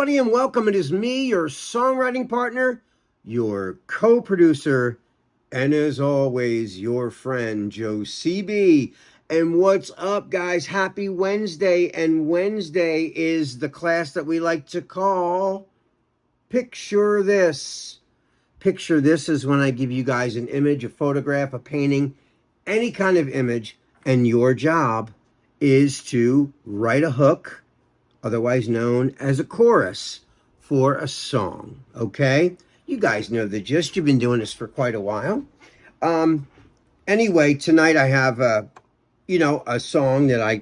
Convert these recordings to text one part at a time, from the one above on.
everybody, and welcome. It is me, your songwriting partner, your co-producer, and as always, your friend, Joe CB. And what's up, guys? Happy Wednesday. And Wednesday is the class that we like to call Picture This. Picture This is when I give you guys an image, a photograph, a painting, any kind of image, and your job is to write a hook, otherwise known as a chorus, for a song. Okay, you guys know the gist. You've been doing this for quite a while. Anyway, tonight I have a song that I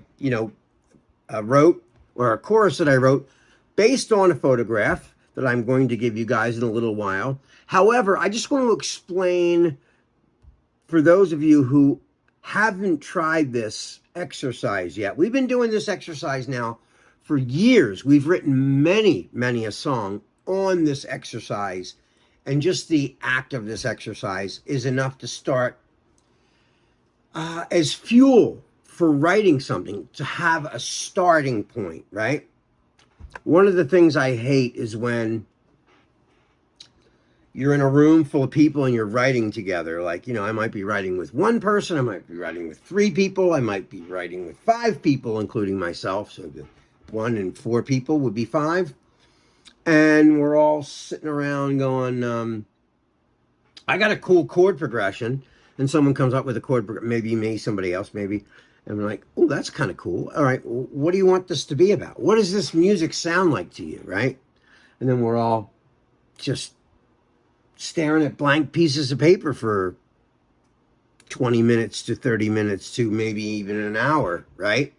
wrote, or a chorus that I wrote based on a photograph that I'm going to give you guys in a little while. However, I just want to explain for those of you who haven't tried this exercise yet. We've been doing this exercise now for years. We've written many a song on this exercise, and just the act of this exercise is enough to start as fuel for writing something, to have a starting point, right? One of the things I hate is when you're in a room full of people and you're writing together. Like, I might be writing with one person, I might be writing with 3 people, I might be writing with 5 people, including myself. So the 1 and 4 people would be 5. And we're all sitting around going, I got a cool chord progression. And someone comes up with a chord, maybe me, somebody else, maybe. And we're like, oh, that's kind of cool. All right, what do you want this to be about? What does this music sound like to you, right? And then we're all just staring at blank pieces of paper for 20 minutes to 30 minutes to maybe even an hour, right?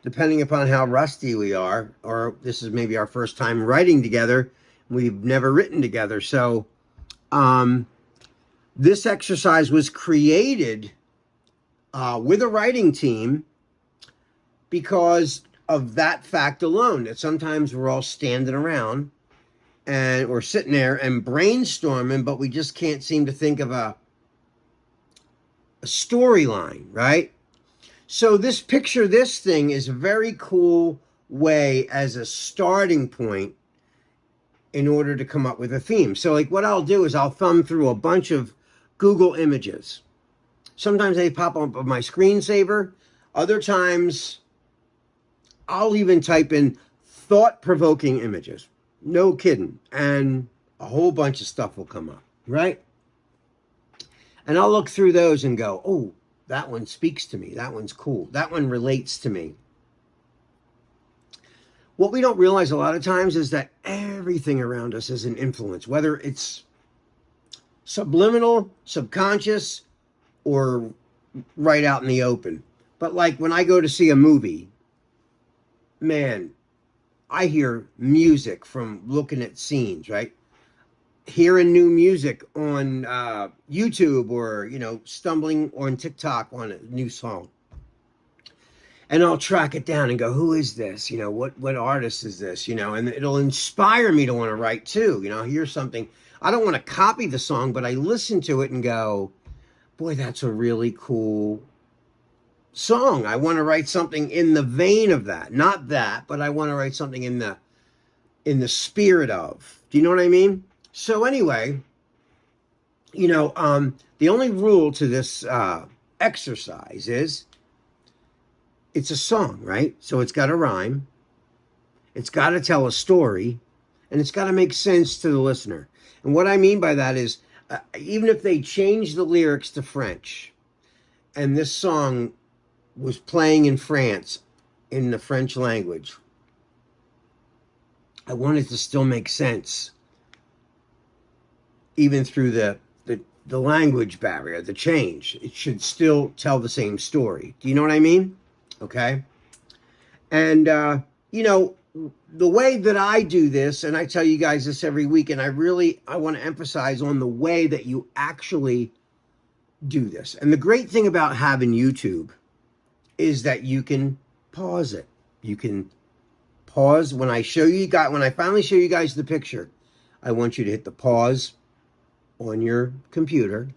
Depending upon how rusty we are, or this is maybe our first time writing together. We've never written together. So this exercise was created with a writing team because of that fact alone, that sometimes we're all standing around and we're sitting there and brainstorming, but we just can't seem to think of a storyline, right? So this Picture This thing is a very cool way as a starting point in order to come up with a theme. So like what I'll do is I'll thumb through a bunch of Google images. Sometimes they pop up on my screensaver. Other times I'll even type in thought-provoking images. No kidding. And a whole bunch of stuff will come up, right? And I'll look through those and go, oh, that one speaks to me. That one's cool. That one relates to me. What we don't realize a lot of times is that everything around us is an influence, whether it's subliminal, subconscious, or right out in the open. But like when I go to see a movie, man, I hear music from looking at scenes, right? Hearing new music on YouTube, or, stumbling on TikTok on a new song. And I'll track it down and go, who is this? What artist is this? And it'll inspire me to want to write too. Here's something. I don't want to copy the song, but I listen to it and go, boy, that's a really cool song. I want to write something in the vein of that. Not that, but I want to write something in the spirit of. Do you know what I mean? So anyway, the only rule to this exercise is it's a song, right? So it's got to rhyme, it's got to tell a story, and it's got to make sense to the listener. And what I mean by that is, even if they change the lyrics to French, and this song was playing in France in the French language, I want it to still make sense, even through the language barrier, the change. It should still tell the same story. Do you know what I mean? Okay. And, the way that I do this, and I tell you guys this every week, and I want to emphasize on the way that you actually do this. And the great thing about having YouTube is that you can pause it. You can pause when I finally show you guys the picture. I want you to hit the pause on your computer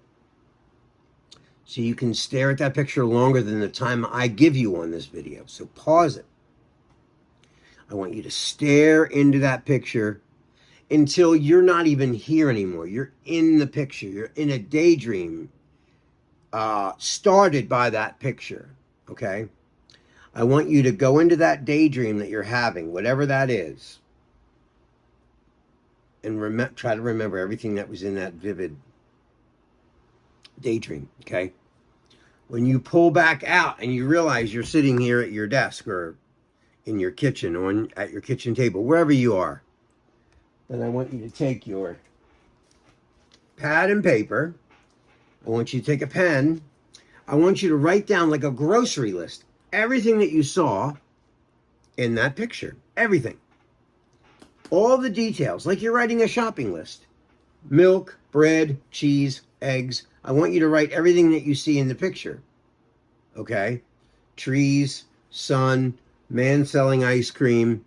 so you can stare at that picture longer than the time I give you on this video. So pause it. I want you to stare into that picture until you're not even here anymore. You're in the picture. You're in a daydream started by that picture. Okay? I want you to go into that daydream that you're having, whatever that is, and try to remember everything that was in that vivid daydream. Okay? When you pull back out and you realize you're sitting here at your desk or in your kitchen or at your kitchen table, wherever you are, then I want you to take your pad and paper. I want you to take a pen. I want you to write down like a grocery list, everything that you saw in that picture, everything. All the details, like you're writing a shopping list. Milk, bread, cheese, eggs. I want you to write everything that you see in the picture. Okay? Trees, sun, man selling ice cream,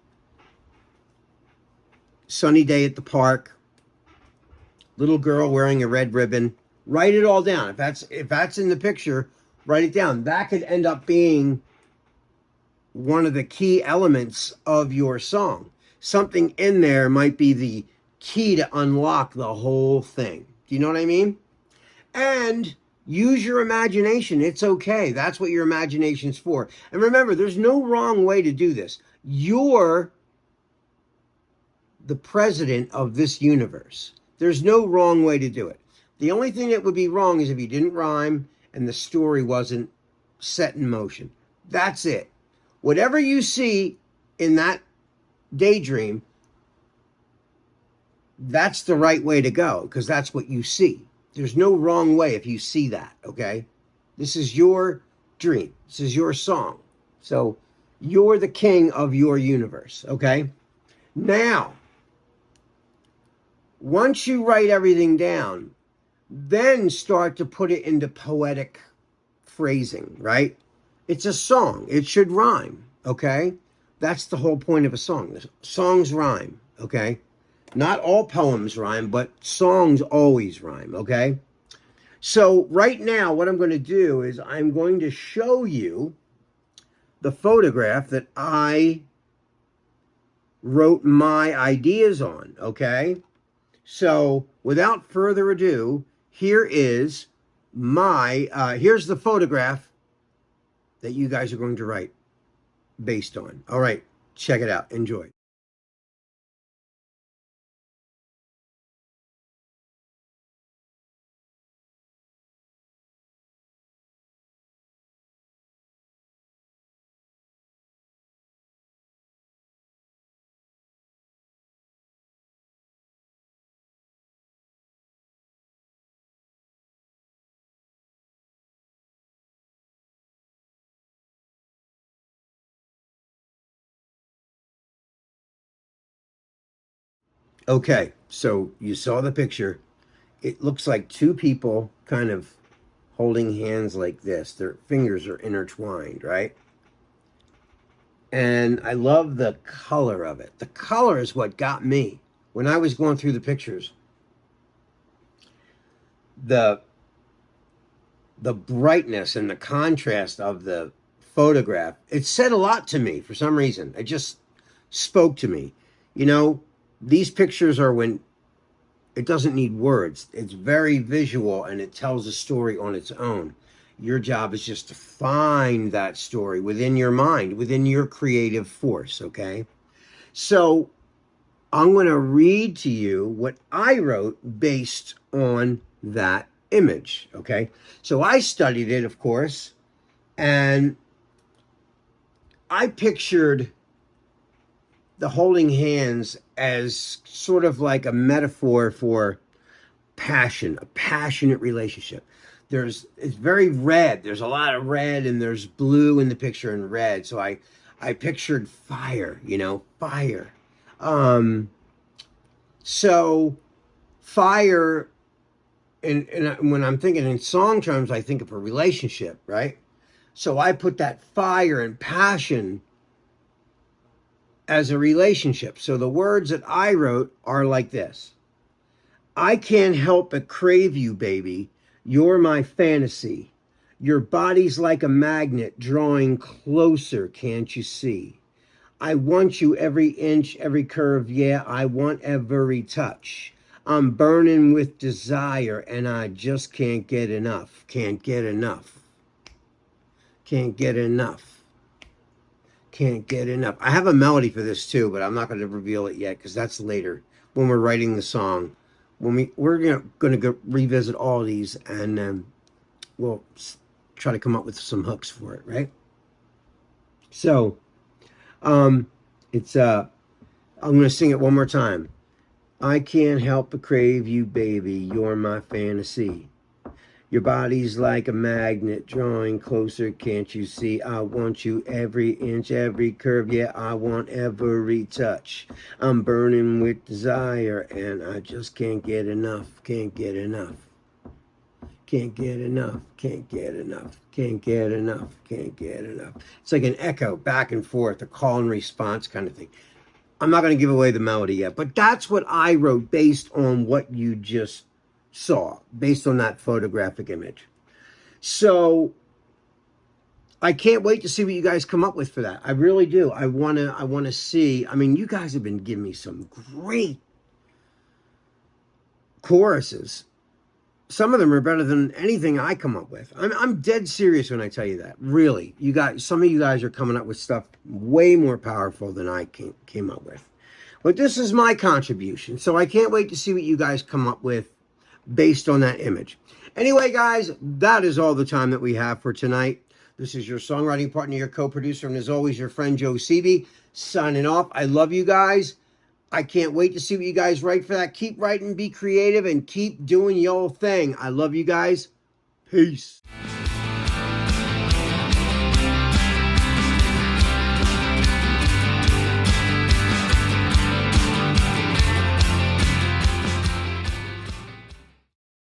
sunny day at the park, little girl wearing a red ribbon. Write it all down. If that's in the picture, write it down. That could end up being one of the key elements of your song. Something in there might be the key to unlock the whole thing. Do you know what I mean? And use your imagination. It's okay. That's what your imagination's for. And remember, there's no wrong way to do this. You're the president of this universe. There's no wrong way to do it. The only thing that would be wrong is if you didn't rhyme and the story wasn't set in motion. That's it. Whatever you see in that daydream, that's the right way to go because that's what you see. There's no wrong way if you see that, okay? This is your dream. This is your song. So you're the king of your universe, okay? Now, once you write everything down, then start to put it into poetic phrasing, right? It's a song. It should rhyme, okay? That's the whole point of a song. Songs rhyme, okay? Not all poems rhyme, but songs always rhyme, okay? So right now, what I'm going to do is I'm going to show you the photograph that I wrote my ideas on, okay? So without further ado, here's the photograph that you guys are going to write based on. All right, check it out. Enjoy. Okay, so you saw the picture. It looks like two people kind of holding hands like this. Their fingers are intertwined, right? And I love the color of it. The color is what got me when I was going through the pictures. The brightness and the contrast of the photograph, it said a lot to me for some reason. It just spoke to me. You know, these pictures are when it doesn't need words. It's very visual and it tells a story on its own. Your job is just to find that story within your mind, within your creative force, okay? So I'm going to read to you what I wrote based on that image, okay? So I studied it, of course, and I pictured the holding hands as sort of like a metaphor for passion, a passionate relationship. It's very red. There's a lot of red and there's blue in the picture and red. So I pictured fire, fire. So fire, and when I'm thinking in song terms, I think of a relationship, right? So I put that fire and passion as a relationship. So the words that I wrote are like this. I can't help but crave you, baby. You're my fantasy. Your body's like a magnet drawing closer, can't you see? I want you every inch, every curve. Yeah, I want every touch. I'm burning with desire and I just can't get enough. Can't get enough. Can't get enough. Can't get enough. I have a melody for this too, but I'm not going to reveal it yet because that's later when we're writing the song. When we're going to go revisit all these and we'll try to come up with some hooks for it, right? So, it's I'm going to sing it one more time. I can't help but crave you, baby. You're my fantasy. Your body's like a magnet drawing closer, can't you see? I want you every inch, every curve, yeah, I want every touch. I'm burning with desire and I just can't get enough, can't get enough. Can't get enough, can't get enough, can't get enough, can't get enough. It's like an echo back and forth, a call and response kind of thing. I'm not going to give away the melody yet, but that's what I wrote based on what you just saw, based on that photographic image. So I can't wait to see what you guys come up with for that. I really do. I want to see. I mean, you guys have been giving me some great choruses. Some of them are better than anything I come up with. I'm dead serious when I tell you that. Really, some of you guys are coming up with stuff way more powerful than I came up with. But this is my contribution, so I can't wait to see what you guys come up with based on that image. Anyway, guys, that is all the time that we have for tonight. This is your songwriting partner, your co-producer, and as always, your friend Joe Seavey, signing off. I love you guys. I can't wait to see what you guys write for that. Keep writing, be creative, and keep doing your thing. I love you guys. Peace.